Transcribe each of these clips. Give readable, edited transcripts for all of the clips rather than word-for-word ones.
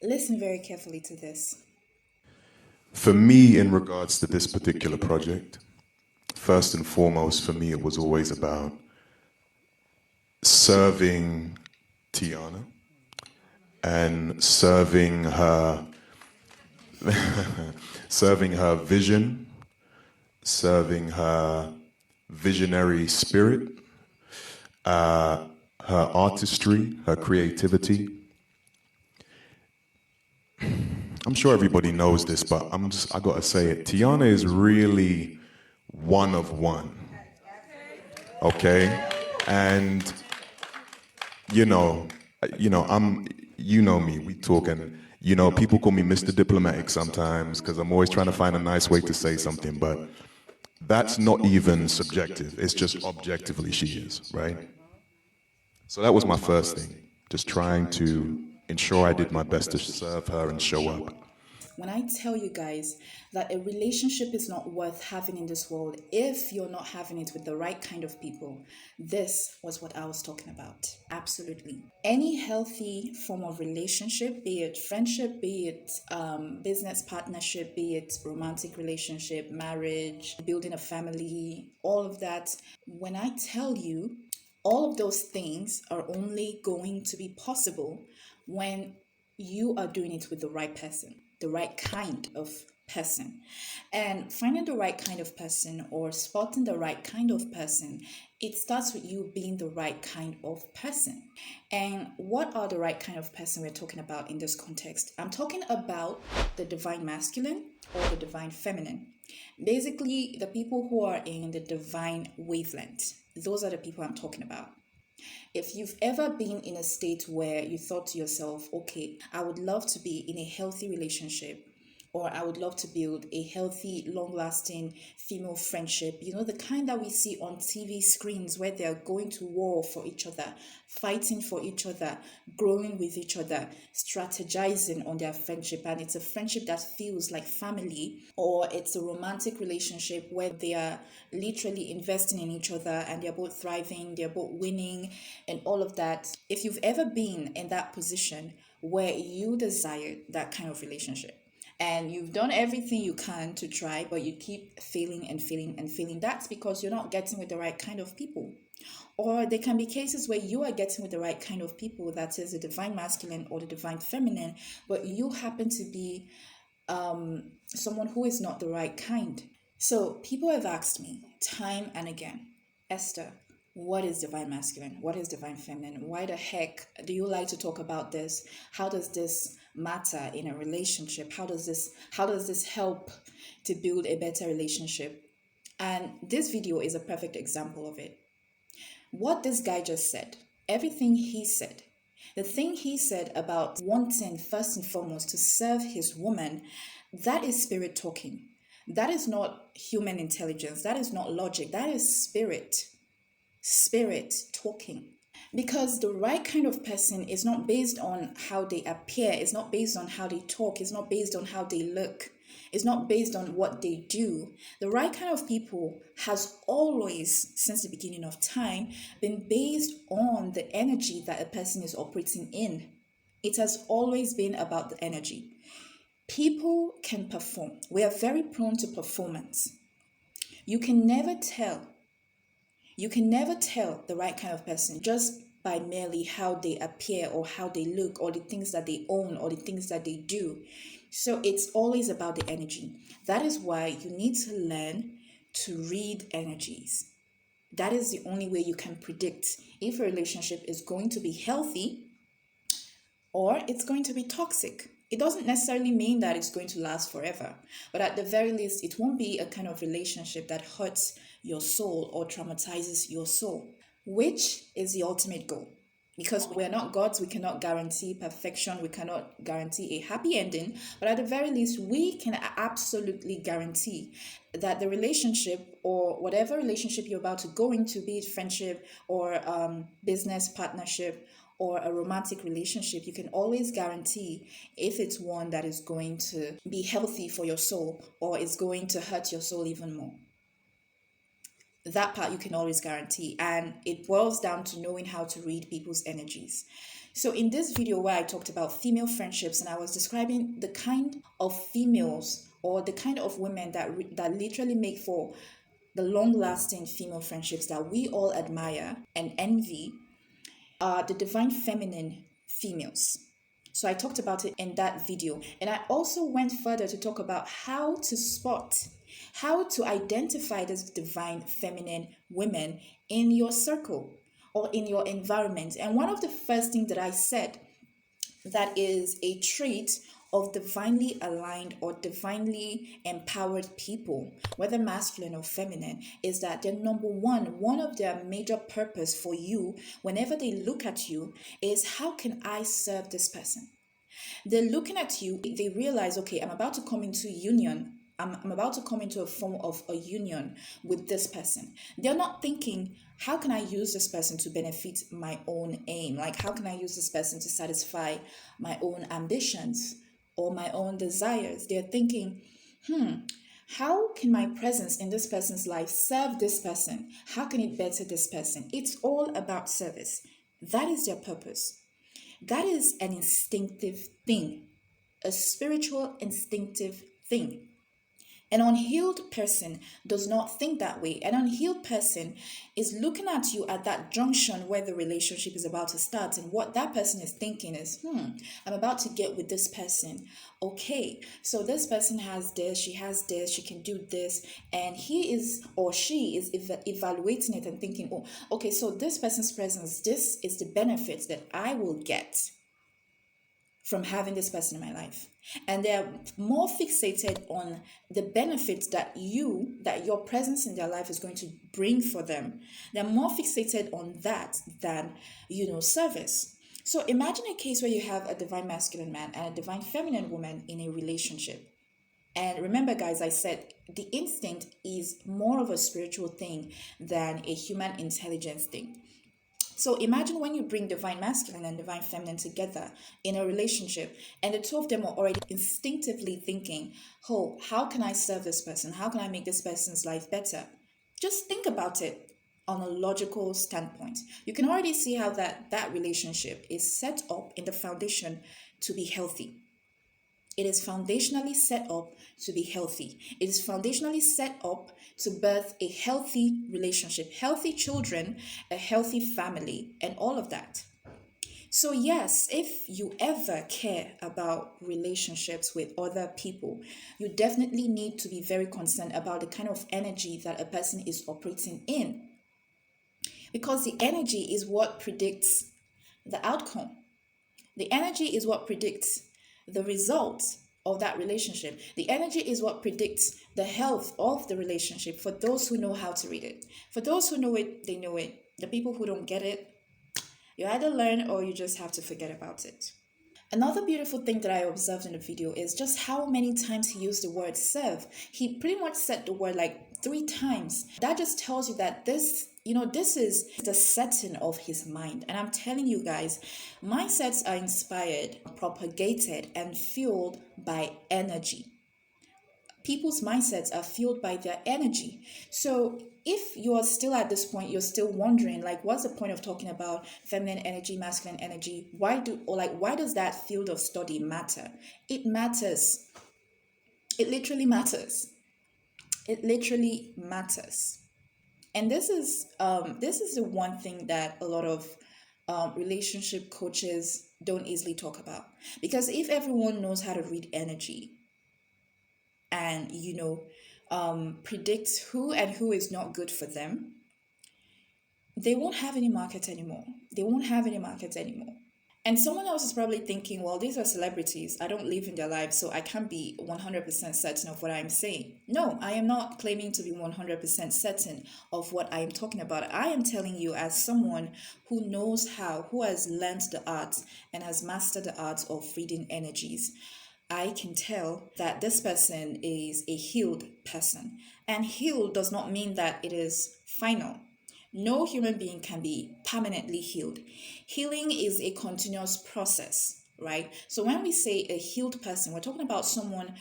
Listen very carefully to this. For me, in regards to this particular project, first and foremost, for me, it was always about serving Tiana and serving her vision, serving her visionary spirit, her artistry, her creativity. I'm sure everybody knows this, but I gotta say it. Tiana is really one of one. Okay? And you know, you know me, we talk and, people call me Mr. Diplomatic sometimes because I'm always trying to find a nice way to say something, but that's not even subjective. It's just objectively she is, right? So that was my first thing, just trying to ensure I did my best to serve her and show up. When I tell you guys that a relationship is not worth having in this world if you're not having it with the right kind of people, this was what I was talking about. Absolutely. Any healthy form of relationship, be it friendship, be it business partnership, be it romantic relationship, marriage, building a family, all of that, when I tell you, all of those things are only going to be possible when you are doing it with the right person, the right kind of person. And finding the right kind of person or spotting the right kind of person, it starts with you being the right kind of person. And what are the right kind of person we're talking about in this context? I'm talking about the divine masculine or the divine feminine. Basically, the people who are in the divine wavelength. Those are the people I'm talking about. If you've ever been in a state where you thought to yourself, okay, I would love to be in a healthy relationship, or I would love to build a healthy, long lasting female friendship, the kind that we see on TV screens where they're going to war for each other, fighting for each other, growing with each other, strategizing on their friendship. And it's a friendship that feels like family, or it's a romantic relationship where they are literally investing in each other and they're both thriving, they're both winning, and all of that. If you've ever been in that position where you desired that kind of relationship, and you've done everything you can to try, but you keep failing and failing and failing, that's because you're not getting with the right kind of people. Or there can be cases where you are getting with the right kind of people, that is the divine masculine or the divine feminine, but you happen to be someone who is not the right kind. So people have asked me time and again, Esther, what is divine masculine? What is divine feminine? Why the heck do you like to talk about this? How does this matter in a relationship? How does this help to build a better relationship? And this video is a perfect example of it. What this guy just said, everything he said, the thing he said about wanting first and foremost to serve his woman, that is spirit talking. That is not human intelligence. That is not logic. That is spirit talking. Because the right kind of person is not based on how they appear, it's not based on how they talk, it's not based on how they look, it's not based on what they do. The right kind of people has always, since the beginning of time, been based on the energy that a person is operating in. It has always been about the energy. People can perform. We are very prone to performance. You can never tell the right kind of person just by merely how they appear or how they look or the things that they own or the things that they do. So it's always about the energy. That is why you need to learn to read energies. That is the only way you can predict if a relationship is going to be healthy or it's going to be toxic. It doesn't necessarily mean that it's going to last forever, but at the very least, it won't be a kind of relationship that hurts your soul or traumatizes your soul, which is the ultimate goal. Because we're not gods, we cannot guarantee perfection, we cannot guarantee a happy ending, but at the very least, we can absolutely guarantee that the relationship or whatever relationship you're about to go into, be it friendship or business partnership or a romantic relationship, you can always guarantee if it's one that is going to be healthy for your soul or is going to hurt your soul even more. That part you can always guarantee. And it boils down to knowing how to read people's energies. So in this video where I talked about female friendships and I was describing the kind of females or the kind of women that literally make for the long-lasting female friendships that we all admire and envy are the divine feminine females. So I talked about it in that video. And I also went further to talk about how to spot, how to identify these divine feminine women in your circle or in your environment. And one of the first things that I said that is a trait of divinely aligned or divinely empowered people, whether masculine or feminine, is that they're number one of their major purpose for you whenever they look at you is how can I serve this person? They're looking at you, they realize, okay, I'm about to come into union. I'm about to come into a form of a union with this person. They're not thinking, how can I use this person to benefit my own aim? Like, how can I use this person to satisfy my own ambitions or my own desires? They're thinking, how can my presence in this person's life serve this person? How can it better this person? It's all about service. That is their purpose. That is an instinctive thing, a spiritual instinctive thing. An unhealed person does not think that way. An unhealed person is looking at you at that junction where the relationship is about to start, and what that person is thinking is, I'm about to get with this person. Okay, so this person has this, she can do this, and he is or she is evaluating it and thinking, oh, okay, so this person's presence, this is the benefit that I will get from having this person in my life. And they're more fixated on the benefits that your presence in their life is going to bring for them. They're more fixated on that than, service. So imagine a case where you have a divine masculine man and a divine feminine woman in a relationship. And remember, guys, I said the instinct is more of a spiritual thing than a human intelligence thing. So imagine when you bring divine masculine and divine feminine together in a relationship, and the two of them are already instinctively thinking, oh, how can I serve this person? How can I make this person's life better? Just think about it on a logical standpoint. You can already see how that relationship is set up in the foundation to be healthy. It is foundationally set up to be healthy. It is foundationally set up to birth a healthy relationship, healthy children, a healthy family, and all of that. So yes, if you ever care about relationships with other people, you definitely need to be very concerned about the kind of energy that a person is operating in. Because the energy is what predicts the outcome. The energy is what predicts the result of that relationship. The energy is what predicts the health of the relationship for those who know how to read it. For those who know it, they know it. The people who don't get it, you either learn or you just have to forget about it. Another beautiful thing that I observed in the video is just how many times he used the word serve. He pretty much said the word like 3 times. That just tells you that this is the setting of his mind. And I'm telling you guys, mindsets are inspired, propagated, and fueled by energy. People's mindsets are fueled by their energy. So if you're still at this point, you're still wondering, like, what's the point of talking about feminine energy, masculine energy? Why does that field of study matter? It matters. It literally matters. It literally matters. And this is the one thing that a lot of relationship coaches don't easily talk about. Because if everyone knows how to read energy and predict who and who is not good for them, they won't have any market anymore. And someone else is probably thinking, well, these are celebrities. I don't live in their lives, so I can't be 100% certain of what I'm saying. No, I am not claiming to be 100% certain of what I am talking about. I am telling you as someone who has learned the art and has mastered the art of reading energies. I can tell that this person is a healed person. And healed does not mean that it is final. No human being can be permanently healed. Healing is a continuous process, right? So when we say a healed person, we're talking about someone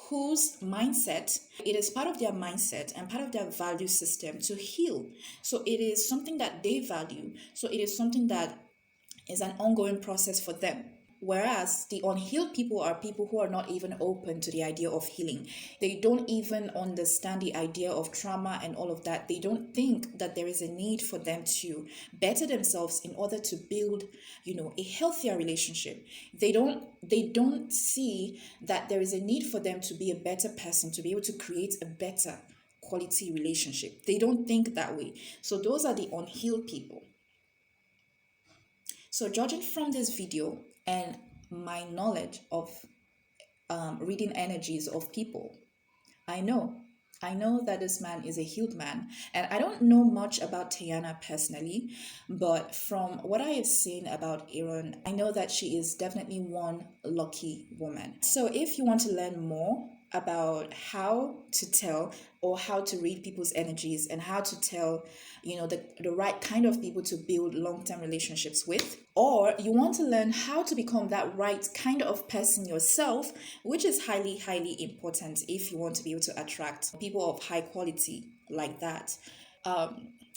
whose mindset, it is part of their mindset and part of their value system to heal. So it is something that they value. So it is something that is an ongoing process for them. Whereas the unhealed people are people who are not even open to the idea of healing. They don't even understand the idea of trauma and all of that. They don't think that there is a need for them to better themselves in order to build, a healthier relationship. They don't see that there is a need for them to be a better person, to be able to create a better quality relationship. They don't think that way. So those are the unhealed people. So, judging from this video and my knowledge of reading energies of people, I know. I know that this man is a healed man. And I don't know much about Tiana personally, but from what I have seen about Aaron, I know that she is definitely one lucky woman. So if you want to learn more about how to tell or how to read people's energies and how to tell, the right kind of people to build long-term relationships with, or you want to learn how to become that right kind of person yourself, which is highly, highly important if you want to be able to attract people of high quality like that.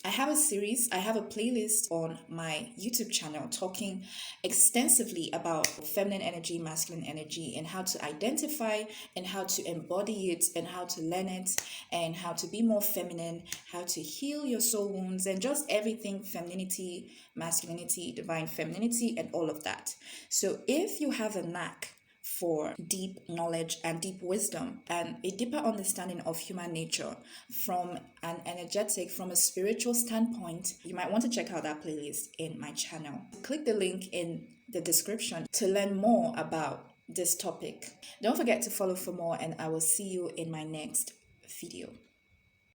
I have a playlist on my YouTube channel talking extensively about feminine energy, masculine energy, and how to identify and how to embody it and how to learn it and how to be more feminine, how to heal your soul wounds, and just everything femininity, masculinity, divine femininity, and all of that. So if you have a knack for deep knowledge and deep wisdom and a deeper understanding of human nature from an energetic, from a spiritual standpoint, you might want to check out that playlist in my channel. Click the link in the description to learn more about this topic. Don't forget to follow for more, and I will see you in my next video.